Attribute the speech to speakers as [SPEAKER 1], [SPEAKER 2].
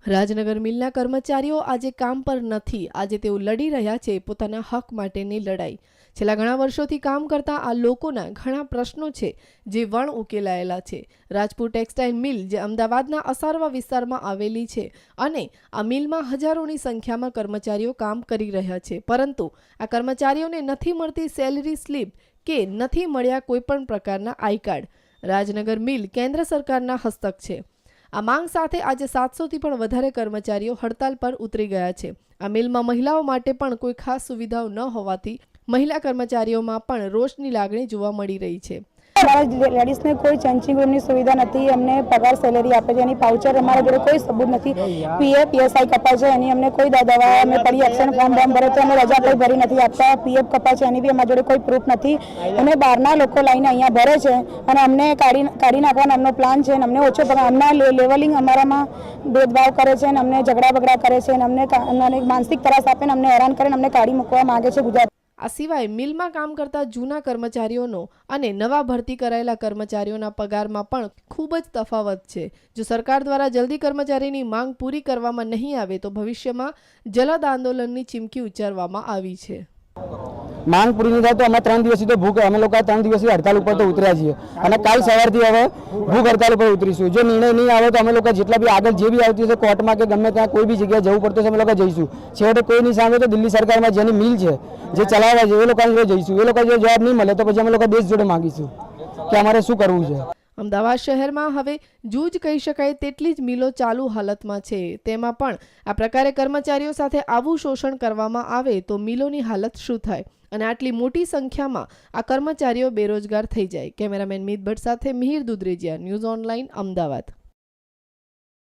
[SPEAKER 1] રાજનગર મિલના કર્મચારીઓ આજે કામ પર નથી। આજે તેઓ લડી રહ્યા છે પોતાના હક માટેની લડાઈ। છેલ્લા ઘણા વર્ષોથી કામ કરતા આ લોકોના ઘણા પ્રશ્નો છે જે વણ ઉકેલાયેલા છે। રાજપુર ટેક્સટાઇલ મિલ જે અમદાવાદના અસારવા વિસ્તારમાં આવેલી છે અને આ મિલમાં હજારોની સંખ્યામાં કર્મચારીઓ કામ કરી રહ્યા છે, પરંતુ આ કર્મચારીઓને નથી મળતી સેલરી સ્લીપ કે નથી મળ્યા કોઈપણ પ્રકારના આઈ કાર્ડ। રાજનગર મિલ કેન્દ્ર સરકારના હસ્તક છે। આ માંગ સાથે આજે 700થી પણ વધારે કર્મચારીઓ હડતાલ પર ઉતરી ગયા છે। આ મિલમાં મહિલાઓ માટે પણ કોઈ ખાસ સુવિધાઓ ન હોવાથી મહિલા કર્મચારીઓમાં પણ રોષની લાગણી જોવા મળી રહી છે।
[SPEAKER 2] लेडीज ने कोई चेंजिंग रूम की सुविधा नहीं। हमने पगार सैलरी आपे है, पाउचर हमारे जोड़े कोई सबूत नहीं। पीएफ पीएसआई कपाय है, हमने कोई दवा में पड़ी एक्शन फॉर्म बॉर्म भरे तो हमें रजा कोई भरी नहीं आपता। पीएफ कपाय है, भी हमारे जोड़े कोई प्रूफ नहीं। उन्हें बहारना लोग लाइने अँ भरे है और हमने काढ़ी नाखवानो हमनो प्लान है। हमने ओछो पगार हमना लेवलिंग अमरा में भेदभाव करे, हमने झगड़ा बगड़ा करे, हमने मानसिक त्रास आपे हमने हैरान कर हमने काढ़ी मूकवा मांगे छे गुजरात।
[SPEAKER 1] આ સિવાય મિલમાં કામ કરતા જૂના કર્મચારીઓનો અને નવા ભરતી કરાયેલા કર્મચારીઓના પગારમાં પણ ખૂબ જ તફાવત છે। જો સરકાર દ્વારા જલ્દી કર્મચારીની માંગ પૂરી કરવામાં નહીં આવે તો ભવિષ્યમાં જલદ આંદોલનની ચીમકી ઉચ્ચારવામાં આવી છે।
[SPEAKER 3] માંગ पूरी नहीं થાય तो અમે 3 દિવસથી તો ભૂખ અમે લોકો 3 દિવસથી હડતાલ ઉપર તો ઉતર્યા છીએ અને કાલ સવારથી હવે ભૂખ હડતાલ ઉપર ઉતરીશું। જો નિર્ણય નહીં આવે તો અમે લોકો જેટલા બી આગળ જે બી આવતી હશે કોર્ટમાં કે ગમે ત્યાં કોઈ બી જગ્યાએ જવું પડતું હશે અમે લોકો જઈશું। છેવટે કોઈ નહીં સામે તો દિલ્હી સરકારમાં જેની મિલ છે જે ચલાવે છે એ લોકોને જઈશું। એ લોકો જો જવાબ નહીં મળે તો પછી અમે લોકો દેશ જોડે માંગીશું કે અમારે શું કરવું છે।
[SPEAKER 1] અમદાવાદ શહેરમાં હવે જૂજ કહી શકાય તેટલી જ મિલો ચાલુ હાલતમાં છે। તેમાં પણ આ પ્રકારે કર્મચારીઓ સાથે આવું શોષણ કરવામાં આવે તો મિલોની હાલત શું થાય અને આટલી મોટી સંખ્યામાં આ કર્મચારીઓ બેરોજગાર થઈ જાય। કેમેરામેન મિત ભટ્ટ સાથે મિહિર દુધરેજિયા, ન્યૂઝ ઓનલાઈન, અમદાવાદ।